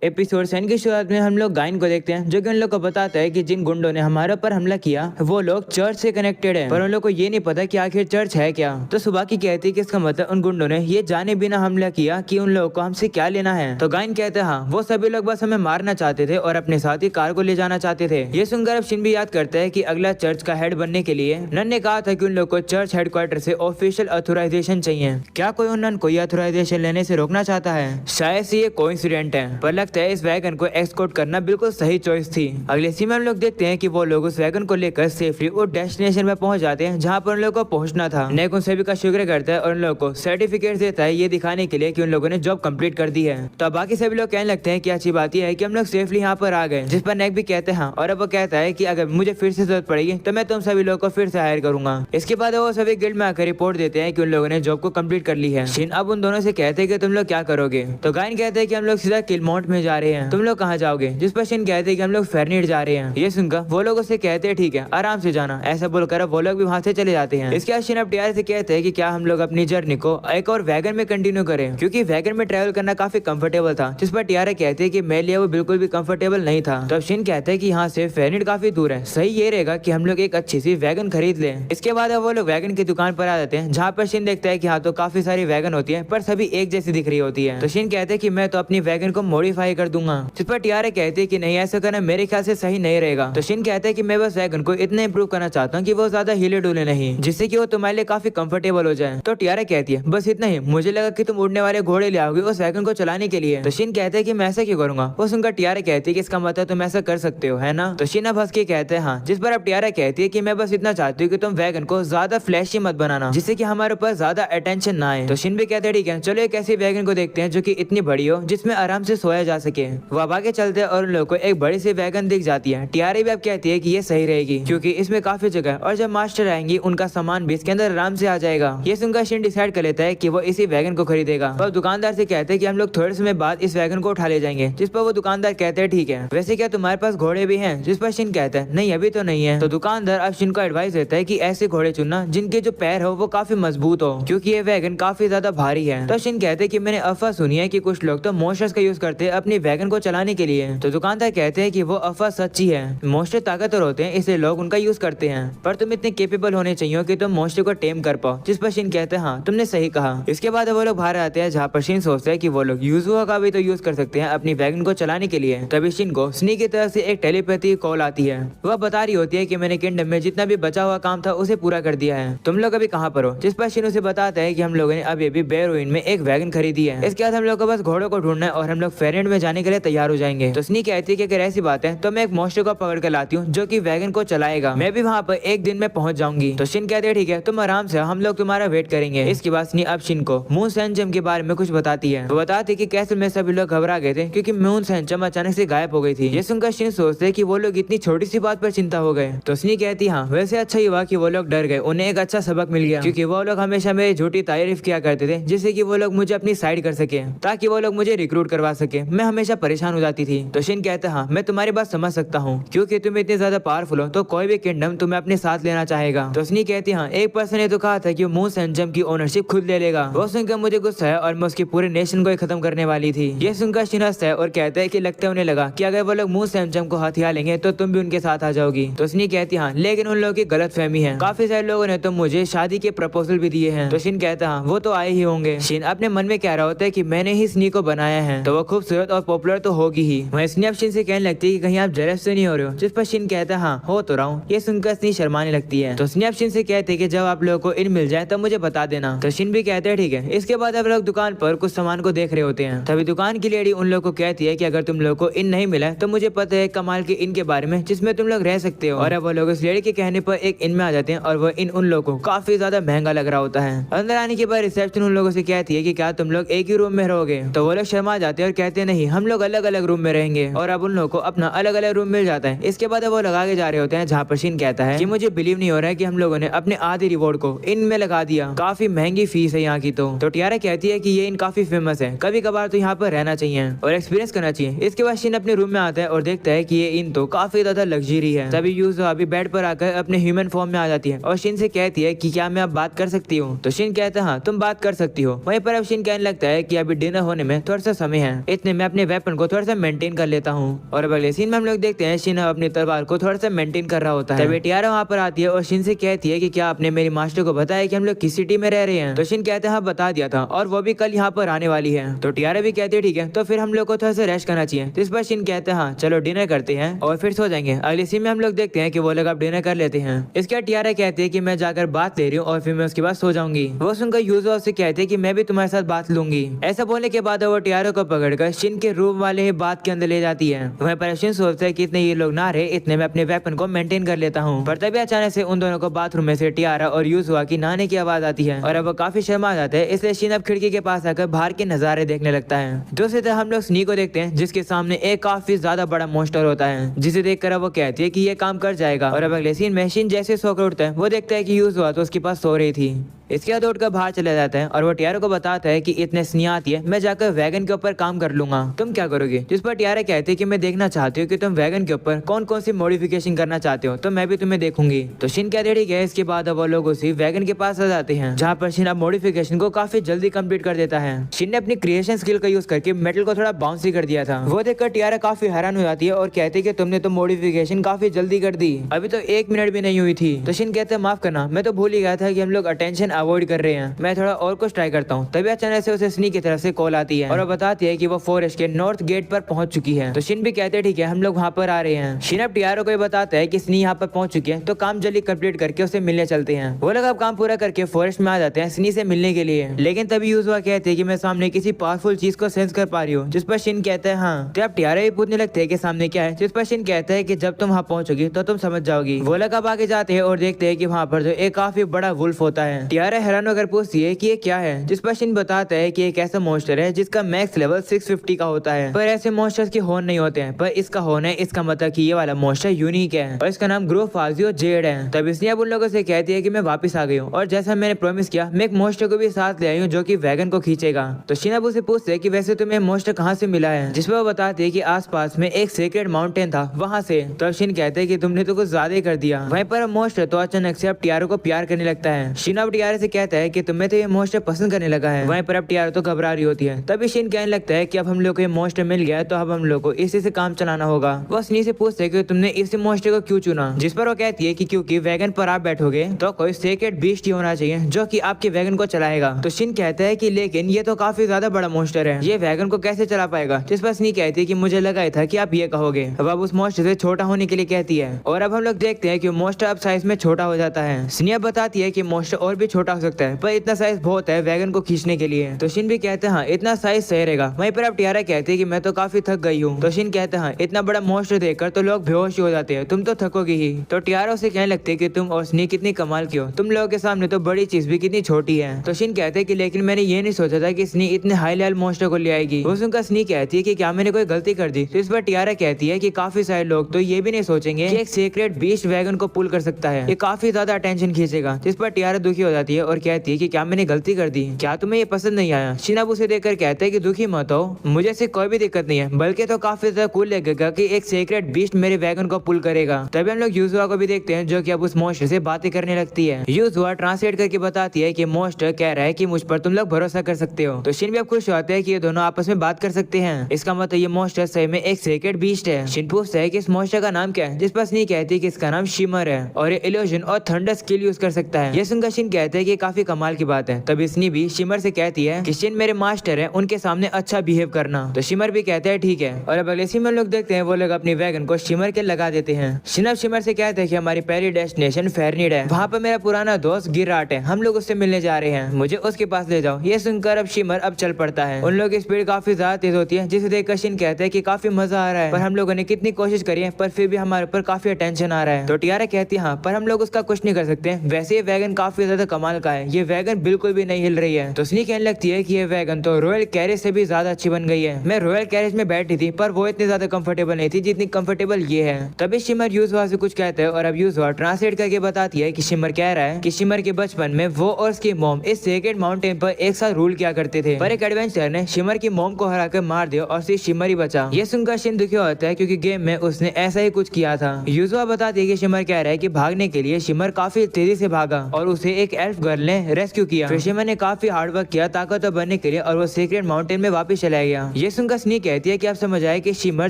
Episode 7 की शुरुआत में हम लोग गाइन को देखते हैं, जो कि उन लोग को बताता है कि जिन गुंडों ने हमारे ऊपर हमला किया वो लोग चर्च से कनेक्टेड है, पर उन लोग को ये नहीं पता कि आखिर चर्च है क्या। तो सुबह की कहती है कि इसका मतलब उन गुंडों ने ये जाने बिना हमला किया कि उन लोगों को हमसे क्या लेना है। तो गाइन कहते हैं हाँ, वो सभी लोग बस हमें मारना चाहते थे और अपने साथ ही कार को ले जाना चाहते थे। ये सुनकर अब शिन भी याद करता है कि अगला चर्च का हेड बनने के लिए नन ने कहा था कि उन लोग को चर्च हेडक्वार्टर से ऑफिशियल ऑथोराइजेशन चाहिए। क्या कोई उन नन को ये ऑथोराइजेशन लेने से रोकना चाहता है? शायद से ये कोइंसिडेंट है, पर लगता है इस वैगन को एक्सकोर्ट करना बिल्कुल सही चॉइस थी। अगले सीन में हम लोग देखते हैं कि वो लोग उस वैगन को लेकर सेफली उस डेस्टिनेशन में पहुंच जाते हैं जहां पर उन लोगों को पहुंचना था। नेक उन सभी का शुक्र करता है और उन लोगों को सर्टिफिकेट देता है ये दिखाने के लिए कि उन लोगों ने जॉब कंप्लीट कर दी है। तो बाकी सभी लोग कहने लगते हैं कि अच्छी बात यह है कि हम लोग सेफली यहाँ पर आ गए, जिस पर नेक भी कहते हैं हाँ, और अब वो कहता है कि अगर मुझे फिर से जरूरत पड़ेगी तो मैं तुम सभी लोगों को फिर से हायर करूंगा। इसके बाद वो सभी गिल्ड में आकर रिपोर्ट देते हैं कि उन लोगों ने जॉब को कंप्लीट कर ली है। शिन अब उन दोनों से कहते हैं कि तुम लोग क्या करोगे। तो गाइन कहते हैं कि हम लोग सीधा किलमाउंट में जा रहे हैं, तुम लोग कहाँ जाओगे। जिस पर शिन कहते हैं कि हम लोग फेरनीड जा रहे हैं। ये सुनकर वो लोग उससे कहते हैं ठीक है, आराम से जाना। ऐसा बोलकर वो लोग भी वहाँ से चले जाते हैं। इसके बाद शिन अब टीआर से कहते हैं कि क्या हम लोग अपनी जर्नी को एक और वैगन में कंटिन्यू करें, क्योंकि वैगन में ट्रैवल करना काफी कंफर्टेबल था। जिस पर टीआर कहते हैं कि मेरे लिए वो बिल्कुल भी कंफर्टेबल नहीं था। तो शिन कहते हैं कि यहाँ से फेरनीड काफी दूर है, सही ये रहेगा कि हम लोग एक अच्छी सी वैगन खरीद लें। इसके बाद वो लोग वैगन की दुकान पर आ जाते हैं, जहाँ पर शिन देखता है कि हाँ तो काफी सारी वैगन होती है पर सभी एक जैसी दिख रही होती है। तो शिन कहते हैं कि मैं तो अपनी वैगन को मॉडिफाई कर दूंगा। जिस पर टीआर कहते हैं कि नहीं, ऐसा करना मेरे ख्याल से सही नहीं रहेगा। तो शिन कहते हैं कि मैं बस वैगन को इतना इंप्रूव करना चाहता हूँ कि वो ज्यादा हिले डुले नहीं, जिससे कि वो तुम्हारे लिए काफी कंफर्टेबल हो जाए। तो टीआर कहती है बस इतना ही, मुझे लगा कि तुम उड़ने वाले घोड़े ले आओगे उस वैगन को चलाने के लिए। तो शिन कहते हैं कि मैं ऐसा क्यों करूंगा। वो सुनकर टीआर कहती है कि इसका मतलब तुम ऐसा कर सकते हो, है ना। तो शिन अब हंस के कहते हैं हाँ। जिस पर अब टीआर कहती है कि मैं बस इतना चाहती हूँ कि तुम वैगन को ज्यादा फ्लैशी मत बनाना, जिससे कि हमारे ऊपर ज्यादा अटेंशन ना आए। तो शिन भी कहते हैं ठीक है, चलो एक ऐसी वैगन को देखते हैं जो कि इतनी बड़ी हो जिसमें आराम से सोया जा सके। वो आगे चलते हैं और उन लोगों को एक बड़ी सी वैगन दिख जाती है। टीआर भी अब कहती है कि ये सही रहेगी क्योंकि इसमें काफी जगह और जब मास्टर आएंगी उनका सामान भी इसके अंदर आराम से आ जाएगा। ये सुनकर शिन डिसाइड कर लेता है कि वो इसी वैगन को खरीदेगा। और दुकानदार से कहते हैं कि हम लोग थोड़े समय बाद इस वैगन को उठा ले जाएंगे। जिस पर वो दुकानदार कहते हैं ठीक है, वैसे क्या तुम्हारे पास घोड़े भी हैं। जिस पर शिन कहता है नहीं अभी तो नहीं है। तो दुकानदार अब शिन को एडवाइस देता है कि ऐसे घोड़े चुनना जिनके जो पैर हो वो काफी मजबूत हो, क्योंकि ये वैगन काफी ज्यादा भारी है। तो शिन कहते हैं कि मैंने अफवाह सुनी है कि कुछ लोग तो मोस्टर्स का यूज करते हैं अपनी वैगन को चलाने के लिए। तो दुकानदार कहते हैं कि वो अफवाह सच्ची है, मोस्टर ताकतवर होते हैं इसलिए लोग उनका यूज करते हैं, पर तुम इतने केपेबल होने चाहिए कि तुम मोस्टर को टेम कर पाओ। जिस पर शिन कहते हैं हाँ तुमने सही कहा। इसके बाद वो लोग बाहर आते हैं जहाँ पर शिन सोचता है कि वो लोग यूजुआ का भी तो यूज कर सकते हैं अपनी वैगन को चलाने के लिए। तभी शिन को स्नी की तरफ से एक टेलीपैथी कॉल आती है। वह बता रही होती है कि मैंने किंगडम में जितना भी बचा हुआ काम था उसे पूरा कर दिया है, तुम लोग अभी कहाँ पर हो। जिस पर शिन उसे बताता है कि हम लोगों ने अभी अभी बेरुइन में एक वैगन खरीदी है। इसके बाद हम लोग को बस घोड़ों को ढूंढना है और हम लोग फेरेंड में जाने के लिए तैयार हो जाएंगे। तो स्नी कहती है कि अगर ऐसी बात है तो मैं एक मोस्टर को पकड़ कर लाती हूँ जो कि वैगन को चलाएगा, मैं भी वहाँ पर एक दिन में पहुंच जाऊंगी। तो शिन कहते हैं ठीक है, तुम आराम से, हम लोग तुम्हारा वेट करेंगे। इसके बाद स्नी अब शिन को मून सैनचम के बारे में कुछ बताती है। वो बताती कि कैसे में सभी लोग घबरा गए थे क्योंकि मून सैनचम अचानक से गायब हो गई थी। ये सुनकर शिन सोचते हैं कि वो लोग इतनी छोटी सी बात पर चिंता हो गए। तो स्नी कहती हाँ वैसे अच्छा ही हुआ कि वो लोग डर गए, उन्हें एक अच्छा सबक मिल गया, क्योंकि वो लोग हमेशा मेरी झूठी तारीफ किया करते थे जिससे कि वो लोग मुझे अपनी साइड कर सके, ताकि वो लोग मुझे रिक्रूट करवा सके। मैं हमेशा परेशान हो जाती थी। तो शिन कहते हाँ मैं तुम्हारी बात समझ सकता हूँ, क्योंकि तुम इतने ज्यादा पावरफुल हो तो कोई भी किंगडम तुम्हें अपने साथ लेना चाहेगा। तो स्नी कहती हाँ एक पर्सन ने तो कहा था कि वो मून सैनचम की ओनरशिप खुद ले लेगा। वो सुनकर मुझे गुस्सा है और मैं उसके पूरे नेशन को ही खत्म करने वाली थी। ये सुनकर शिन हंसता है और कहता है कि लगता है उन्हें लगा कि अगर वो लोग मून सैनचम को हथिया लेंगे तो तुम भी उनके साथ आ जाओगी। तो स्नी कहती हाँ लेकिन उन लोगों की गलत फहमी है, काफी सारे लोगों ने तो मुझे शादी के प्रपोजल भी दिए हैं। तो शिन कहता हाँ वो तो आए ही होंगे। शिन अपने मन में कह रहा होता है कि मैंने ही स्नी को बनाया है तो वो खूबसूरत और पॉपुलर तो होगी ही। वहीं स्नी अब शिन से कहने लगती है कि कहीं आप जेलस तो नहीं हो रहे हो। जिस पर शिन कहता है हाँ हो तो रहा हूँ। ये सुनकर स्नी शर्माने लगती है। तो स्नी अब शिन से कहते हैं कि जब आप लोगों को इन मिल जाए तो मुझे बता देना। तो शिन भी कहते हैं ठीक है। इसके बाद अब लोग दुकान पर कुछ सामान को देख रहे होते हैं। तभी दुकान की लेडी उन लोग को कहती है कि अगर तुम लोग को इन नहीं मिला तो मुझे पता है कमाल के इन के बारे में जिसमें तुम लोग रह सकते हो। और अब वो लोग इस लेडी के कहने पर एक इन में आ जाते हैं और वो इन उन लोगों को काफी ज्यादा महंगा लग रहा होता है। अंदर आने के बाद रिसेप्शन उन लोगों से कहती है कि क्या तुम लोग एक ही रूम में रहोगे। तो वो लोग शर्मा जाते हैं और कहते हैं नहीं हम लोग अलग अलग रूम में रहेंगे। और अब उन लोगों को अपना अलग अलग रूम मिल जाता है। इसके बाद वो लगा के जा रहे होते हैं जहाँ पर शिन कहता है कि मुझे बिलीव नहीं हो रहा है कि हम लोगों ने अपने आधे रिवॉर्ड को इन में लगा दिया, काफी महंगी फीस है यहाँ की। तो टियारा कहती है कि ये इन काफी फेमस है, कभी कभार तो यहाँ पर रहना चाहिए और एक्सपीरियंस करना चाहिए। इसके बाद शिन अपने रूम में आता है और देखता है कि ये इन तो काफी ज्यादा लग्जरी है। तभी यूज़ो अभी बेड पर आकर अपने ह्यूमन फॉर्म में आ जाती है और शिन से कहती है कि क्या मैं अब बात कर सकती हूँ। तो शिन कहता है हाँ तुम बात कर सकती हो। वहीं पर अब शिन कहने लगता है कि अभी डिनर होने में थोड़ा सा समय है, इतने में अपने वेपन को थोड़ा सा मेंटेन कर लेता हूँ। और अब अगले सीन में हम लोग देखते हैं शिन अपनी तलवार को थोड़ा सा मेंटेन कर रहा होता है। तभी टियारा वहाँ पर आती है और शिन से कहती है कि क्या आपने मेरी मास्टर को बताया कि हम लोग किस सिटी में रह रहे हैं। तो शिन कहते हैं हाँ बता दिया था और वो भी कल यहाँ पर आने वाली है। तो टियारा भी कहती है ठीक है, तो फिर हम लोग को थोड़ा सा रेस्ट करना चाहिए। तो इस पर शिन कहते हैं हाँ चलो डिनर करते हैं और फिर सो जाएंगे। अगले सीन में हम लोग देखते हैं कि वो लोग अब डिनर कर लेते हैं। इसके बाद टियारा कहती है कि मैं जाकर बात ले रही हूँ और फिर मैं उसके बाद सो जाऊंगी। वो सुनकर यूजुआ उससे कहते हैं कि मैं भी तुम्हारे साथ बात लूंगी। ऐसा बोलने के बाद वो टियारा को पकड़कर शिन के रूम वाले ही बात के अंदर ले जाती है। वहीं पर शिन सोचता है कि इतने ये लोग ना रहे, इतने में अपने वेपन को मेंटेन कर लेता हूँ। पर तभी अचानक से उन दोनों को बाथरूम में से टियारा और यूजुआ की नहाने की आवाज आती है और अब वो काफी शर्मा जाता है। इसलिए शिन अब खिड़की के पास आकर बाहर के नजारे देखने लगता है। दूसरी तरफ हम लोग स्नी को देखते हैं जिसके सामने एक काफी ज्यादा बड़ा मॉन्स्टर होता है, जिसे देखकर वो कहती है कि ये काम कर जाएगा। और अब अगले सीन में शिन जैसे सोकर उठता है वो देखता है कि यूजुआ तो उसके पास सो रही थी। इसके बाद उठकर बाहर चला जाता है और वो टियारा को बताता है कि इतने स्नी आती है, मैं जाकर वैगन के ऊपर काम कर लूंगा, तुम क्या करोगे। जिस पर टियारा कहते हैं कि मैं देखना चाहती हूँ कि तुम वैगन के ऊपर कौन कौन सी मॉडिफिकेशन करना चाहते हो, तो मैं भी तुम्हें देखूंगी। तो शिन कहते ठीक है। इसके बाद वो लोग उसी वैगन के पास आ जाते हैं जहाँ पर शिन अब मॉडिफिकेशन को काफी जल्दी कंप्लीट कर देता है। शिन ने अपनी क्रिएशन स्किल का यूज करके मेटल को थोड़ा बाउंसी कर दिया था। वो देखकर टियारा काफी हैरान हो जाती है और कहती है कि तुमने तो मॉडिफिकेशन काफी जल्दी कर दी, अभी तो 1 मिनट भी नहीं हुई थी। तो शिन कहते हैं माफ करना, मैं तो भूल ही गया था कि हम लोग अटेंशन अवॉइड कर रहे हैं, मैं थोड़ा और कुछ ट्राई करता हूँ। तभी अचानक से उसे स्नी की तरफ से कॉल आती है और वो बताती है कि वो फॉरेस्ट के नॉर्थ गेट पर पहुंच चुकी है। तो शिन भी कहते हैं ठीक है हम लोग वहाँ पर आ रहे हैं। शिन अब टियारो को बताता है कि स्नी यहाँ पर पहुंच चुकी है, तो काम जल्दी कंप्लीट करके उसे मिलने चलते हैं। वो लोग अब काम पूरा करके फॉरेस्ट में आ जाते हैं स्नी से मिलने के लिए। लेकिन तभी यूजुआ कहते हैं कि मैं सामने किसी पावरफुल चीज को सेंस कर पा रही हूँ। जिस पर शिन कहता है हाँ। तो अब टियारा भी पूछने लगते हैं कि सामने क्या है। जिस पर शिन कहता है कि जब तुम वहाँ पहुंचोगी तो तुम समझ जाओगी। वो लोग अब आगे जाते हैं और देखते हैं कि वहाँ पर जो एक काफी बड़ा वुल्फ होता है। टियारा हैरान होकर पूछती है कि ये क्या है। जिस पर शिन बताता है कि एक ऐसा मॉन्स्टर है जिसका मैक्स लेवल 650 का होता है, पर ऐसे मॉन्स्टर्स के हॉर्न नहीं होते हैं, पर इसका हॉर्न है। इसका मतलब कि ये वाला मॉन्स्टर यूनिक है और इसका नाम ग्रोफाजियो जेड है। तब इसने अब उन लोगों से कहती है कि मैं वापस आ गई हूँ और जैसा मैंने प्रॉमिस किया मैं एक मॉन्स्टर को भी साथ ले आई हूँ जो कि वैगन को खींचेगा। तो शिन अब उसे पूछते है कि वैसे तुम्हें मॉन्स्टर कहाँ से मिला है। जिस पर वो बताती है कि आसपास में एक सीक्रेट माउंटेन था वहाँ से। तो शिन कहते हैं कि तुमने तो कुछ ज्यादा ही कर दिया। वहीं पर मॉन्स्टर तो अचानक से अब टियारो को प्यार करने लगता है। शिन अब टियारो से कहता है कि तुम्हें तो ये मॉन्स्टर पसंद करने लगा है। वहीं पर अब टियारो तो घबरा रही होती है। तभी शिन कहने लगता है कि अब हम लोग को ये मॉन्स्टर मिल गया है तो अब हम लोग को इसी से काम चलाना होगा। वो स्नी से पूछते है कि तुमने इस मॉन्स्टर को क्यों चुना। जिस पर वो कहती है कि क्योंकि वैगन पर आप बैठोगे तो कोई सीक्रेट बीस्ट ही होना चाहिए जो कि आपके वैगन को चलाएगा। तो शिन कहता है कि लेकिन ये तो काफी ज्यादा बड़ा मॉन्स्टर है, ये वैगन को कैसे चला पाएगा। जिस पर स्नी कहती है कि मुझे लगा था कि आप ये कहोगे। अब उस मॉन्स्टर से छोटा होने के लिए कहती है और अब हम लोग देखते हैं कि मॉन्स्टर अब साइज में छोटा हो जाता है। स्नी अब बताती है कि मॉन्स्टर और भी छोटा हो सकता है पर इतना साइज बहुत है वैगन को खींचने के लिए। तो शिन भी कहते हैं हाँ इतना साइज सही रहेगा। वहीं पर अब टियारा कहते हैं कि मैं तो काफी थक गई हूँ। तो शिन कहते हैं हाँ इतना बड़ा मॉन्स्टर देखकर तो लोग बेहोश ही हो जाते हैं, तुम तो थकोगी ही। तो टियारा उसे कहने लगते हैं कि तुम और स्नी कितनी कमाल की हो, तुम लोगों के सामने तो बड़ी चीज भी कितनी छोटी है। तो शिन कहते हैं कि लेकिन मैंने ये नहीं सोचा था कि स्नी इतने हाई लेवल मॉन्स्टर को ले आएगी। वो सुनकर स्नी कहती है कि क्या मैंने कोई गलती कर दी। तो इस पर टियारा कहती है कि काफी सारे लोग तो ये भी नहीं सोचेंगे कि एक सीक्रेट बीस्ट वैगन को पुल कर सकता है, ये काफी ज्यादा अटेंशन खींचेगा। जिस पर टियारा दुखी हो जाती है और कहती है कि क्या मैंने गलती कर दी, क्या तुम्हें ये पसंद नहीं आया। शिन अब उसे देखकर कहते हैं कि दुखी मत हो, मुझे से कोई भी दिक्कत नहीं है, बल्कि तो काफी ज्यादा कूल लगेगा कि एक सीक्रेट बीस्ट मेरे वैगन को पुल करेगा। तभी हम लोग यूजुआ को भी देखते हैं जो कि अब उस मॉन्स्टर से बातें करने लगती है। यूजुआ ट्रांसलेट करके बताती है कि मॉन्स्टर कह रहा है कि मुझ पर तुम लोग भरोसा कर सकते हो। तो शिन भी अब खुश होते हैं कि ये दोनों आपस में बात कर सकते हैं, इसका मतलब ये मॉन्स्टर सही में एक सीक्रेट बीस्ट है। शिन पूछता है कि इस मॉन्स्टर का नाम क्या है। जिस पर स्नी कहती है कि इसका नाम शिमर है और ये इल्यूजन और थंडर स्किल यूज कर सकता है। ये सुनकर शिन कहते हैं कि काफी कमाल की बात है। तभी स्नी भी शिमर से कहती है कि शिन मेरे मास्टर है, उनके सामने अच्छा बिहेव करना। तो शिमर भी कहते हैं ठीक है। और अब अगले सीन में लोग देखते हैं वो लोग अपनी वैगन को शिमर के लगा देते हैं। शिन शिमर से कहते हैं कि हमारी पहली डेस्टिनेशन फेरनीड है, वहाँ पर मेरा पुराना दोस्त गिराट है, हम लोग उससे मिलने जा रहे हैं, मुझे उसके पास ले जाओ। ये सुनकर अब शिमर अब चल पड़ता है। उन लोगों की स्पीड काफी ज्यादा तेज होती है जिसे देखकर शिन कहते हैं कि काफी मजा आ रहा है, पर हम लोगों ने कितनी कोशिश करी है पर फिर भी हमारे ऊपर काफी टेंशन आ रहा है। तो टियारा कहती है हाँ पर हम लोग उसका कुछ नहीं कर सकते, वैसे ये वैगन काफी ज्यादा कमाल का है, ये वैगन बिल्कुल भी नहीं हिल रही है। तो स्नी कहने लगती है कि ये वैगन तो रॉयल कैरेज से भी ज्यादा अच्छी बन गई है, मैं रॉयल कैरेज में बैठी थी पर वो इतनी ज्यादा कंफर्टेबल नहीं थी जितनी कंफर्टेबल ये है। तभी शिमर यूजुआ से कुछ कहते हैं और अब यूजुआ ट्रांसलेट करके बताती है कि शिमर कह रहा है कि शिमर के बचपन में वो और उसकी मॉम इस सीक्रेट माउंटेन पर एक साथ रूल किया करते थे, पर एक एडवेंचर ने शिमर की मॉम को हराकर मार दिया और सिर्फ शिमर ही बचा। ये सुनकर शिन दुखी होता है क्योंकि गेम में उसने ऐसा ही कुछ किया था। यूजुआ बताती है कि शिमर कह रहा है कि भागने के लिए शिमर काफी तेजी से भागा और उसे एक एल्फ एल्फ गर्ल ने रेस्क्यू किया। फिर शिमर ने काफी हार्ड वर्क किया ताकतवर बनने के लिए और वो सीक्रेट माउंटेन में वापस चला गया। ये सुनकर स्नी कहती है कि आप समझ आए कि शिमर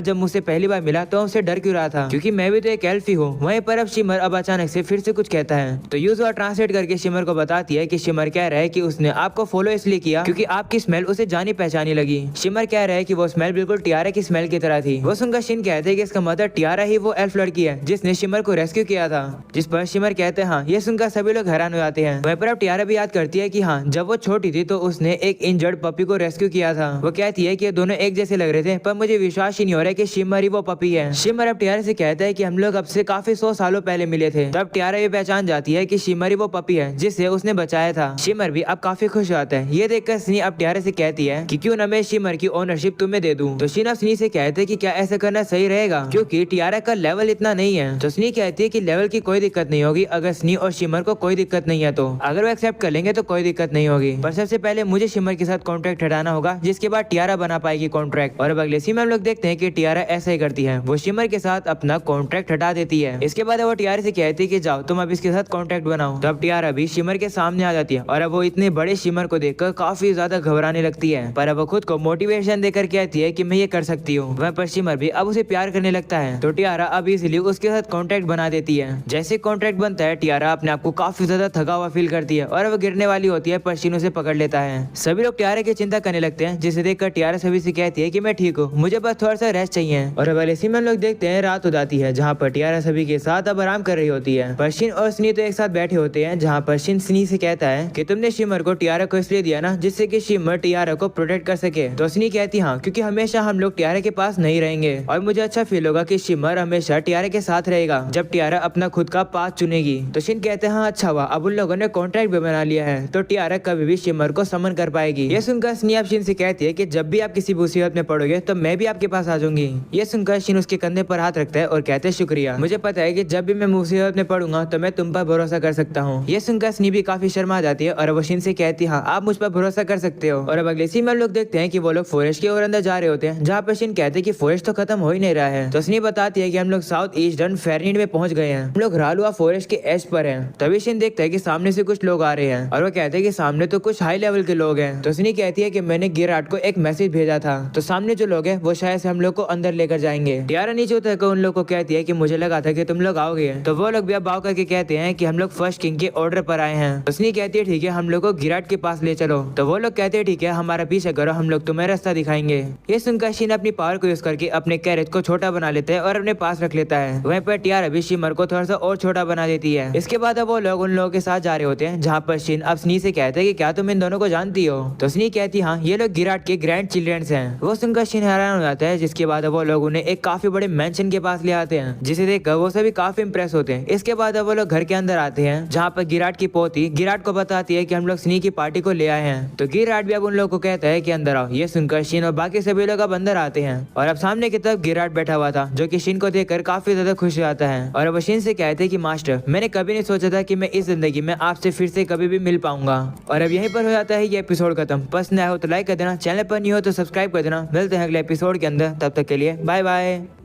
जब मुझसे पहली बार मिला तो उसे डर क्यों रहा था, क्योंकि मैं भी तो एक एल्फ ही हूँ। वहीं पर अब शिमर अब अचानक से फिर से कुछ कहता है तो यूजुअल ट्रांसलेट करके शिमर को बताती है कि शिमर कह रहा है कि उसने आपको फॉलो इसलिए किया क्योंकि आपकी स्मेल उसे जानी पहचानी लगी। शिमर कह रहा है कि वो स्मेल बिल्कुल टियारा की स्मेल की तरह थी। वो सुनकर शिन कहते हैं कि इसका मतलब टियारा ही वो एल्फ लड़की है जिसने शिमर को रेस्क्यू किया था। जिस पर शिमर कहते हैं हाँ। ये सुनकर सभी लोग हैरान हो जाते हैं। वहीं पर अब टियारा भी याद करती है कि हाँ, जब वो छोटी थी तो उसने एक इंजर्ड पपी को रेस्क्यू किया था। वो कहती है कि ये दोनों एक जैसे लग रहे थे, पर मुझे विश्वास ही नहीं हो रहा है कि शिमर ही वो पपी है। शिमर अब टियारा से कहता है कि हम लोग अब से काफी 100 सालों पहले मिले थे। तब टियारा ये पहचान जाती है कि शिमर ही वो पपी है जिसे उसने बचाया था। शिमर भी अब काफी खुश होता है। ये देखकर स्नी अब टियारा से कहती है कि क्यों न मैं शिमर की ओनरशिप तुम्हें दे दूं। तो शिन अब स्नी से कहते हैं कि क्या ऐसा करना सही रहेगा, क्योंकि टियारा का लेवल इतना नहीं है। तो स्नी कहती है कि लेवल की कोई दिक्कत नहीं होगी अगर स्नी और शिमर को कोई दिक्कत नहीं है तो अगर वो एक्सेप्ट कर लेंगे तो कोई दिक्कत नहीं होगी। पर सबसे पहले मुझे शिमर के साथ कॉन्ट्रैक्ट हटाना होगा, जिसके बाद टियारा बना पाएगी कॉन्ट्रैक्ट। और अब अगले सीन में हम लोग देखते हैं कि टियारा ऐसा ही करती है। वो शिमर के साथ अपना कॉन्ट्रैक्ट हटा देती है। इसके बाद वो टियारा से कहती है कि जाओ तुम अब इसके साथ कॉन्ट्रैक्ट बनाओ। तो अब टियारा भी शिमर के सामने आ जाती है और अब वो इतने बड़े शिमर को देखकर काफी ज्यादा घबराने लगती है। पर अब वो खुद को मोटिवेशन देकर कहती है कि मैं ये कर सकती हूँ। वह पर शिमर भी अब उसे प्यार करने लगता है। तो टियारा अब इसीलिए उसके साथ कॉन्ट्रैक्ट बना देती है। जैसे कॉन्ट्रैक्ट बनता है टियारा अपने आप को काफी ज्यादा थका हुआ फील करती है और वो गिरने वाली होती है, पर शिन उसे पकड़ लेता है। सभी लोग टियारा की चिंता करने लगते हैं, जिसे देखकर टियारा सभी से कहती है कि मैं ठीक हूँ, मुझे बस थोड़ा सा रेस्ट चाहिए। और अब इसी में हम लोग देखते हैं रात हो जाती है, जहाँ पर टियारा सभी के साथ अब आराम कर रही होती है। पर शिन और स्नी तो एक साथ बैठे होते हैं, जहाँ पर शिन स्नी से कहता है कि तुमने शिमर को टियारा को इसलिए दिया ना जिससे कि शिमर टियारा को प्रोटेक्ट कर सके। तो स्नी कहती हाँ, क्योंकि हमेशा हम लोग टियारा के पास नहीं रहेंगे और मुझे अच्छा फील होगा कि शिमर हमेशा टियारा के साथ रहेगा जब टियारा अपना खुद का पाथ चुनेगी। तो शिन कहते हैं हाँ अच्छा हुआ, अब उन लोगों ने कॉन्ट्रैक्ट भी बना लिया है तो टियारा कभी भी शिमर को समन कर पाएगी। ये सुनकर स्नी अब शिन से कहती है कि जब भी आप किसी मुसीबत में पड़ोगे तो मैं भी आपके पास आ जाऊंगी। ये सुनकर शिन उसके कंधे पर हाथ रखता है और कहते हैं शुक्रिया, मुझे पता है कि जब भी मैं मुसीबत में पड़ूंगा तो मैं तुम पर भरोसा कर सकता हूँ। ये सुनकर स्नी भी काफी शर्मा जाती है और वो शिन से कहती है हाँ आप मुझ पर भरोसा कर सकते हो। और अब अगले सीन में लोग देखते हैं कि वो लोग फॉरेस्ट के और अंदर जा रहे होते हैं, जहाँ पर शिन कहते हैं कि फॉरेस्ट तो खत्म हो ही नहीं रहा है। तो स्नी बताती है कि हम लोग साउथ ईस्टर्न फेरनीड में पहुंच गए हैं, हम लोग रालुआ फॉरेस्ट के एज पर हैं। तभी शिन देखता है कि सामने से कुछ लोग आ रहे हैं और वो कहते हैं कि सामने तो कुछ हाई लेवल के लोग हैं। तो स्नी कहती है कि मैंने गिराट को एक मैसेज भेजा था, तो सामने जो लोग हैं वो शायद से हम लोग को अंदर लेकर जाएंगे। टियारा नीचे उतर कर उन लोग को कहती है कि मुझे लगा था कि तुम लोग आओगे। तो वो लोग भी अब भाव करके कहते हैं कि हम लोग फर्स्ट किंग के ऑर्डर पर आए हैं। तो स्नी कहती है ठीक है, हम लोग को गिराट के पास ले चलो। तो वो लोग कहते हैं ठीक है, हमारा पीछे करो, हम लोग तुम्हें रास्ता दिखाएंगे। ये सुनकर शिन अपनी पावर को यूज करके अपने कैरेट को छोटा बना लेता है और अपने पास रख लेता है। वहीं पर टियारा भी शिमर को थोड़ा सा और छोटा बना देती है। इसके बाद अब वो लोग उन लोगों के साथ जा रहे होते हैं, जहाँ पर शिन अब स्नी से कहते हैं कि क्या तुम इन दोनों को जानती हो। तो स्नी कहती हाँ, ये लोग गिराट के ग्रैंड चिल्ड्रंस हैं। वो सुनकर शिन हैरान हो जाता है। जिसके बाद वो लोग उन्हें एक काफी बड़े मेंशन के पास ले आते हैं, जिसे देखकर वो सभी काफी इंप्रेस होते हैं। इसके बाद वो लोग घर के अंदर आते हैं, जहाँ पर गिराट की पोती गिराट को बताती है कि हम लोग स्नी की पार्टी को ले आए हैं। तो गिराट भी अब उन लोगों को कहता है कि अंदर आओ। ये सुनकर शिन और बाकी सभी लोग अब अंदर आते हैं और अब सामने की तरफ गिराट बैठा हुआ था, जो कि शिन को देखकर काफी ज्यादा खुश हो जाता है। और वो शिन से कहते हैं कि मास्टर, मैंने कभी नहीं सोचा था कि मैं इस जिंदगी में आपसे फिर से कभी भी मिल पाऊंगा। और अब यहीं पर हो जाता है ये एपिसोड खत्म। पसंद आया हो तो लाइक कर देना, चैनल पर नहीं हो तो सब्सक्राइब कर देना। मिलते हैं अगले एपिसोड के अंदर, तब तक के लिए बाय बाय।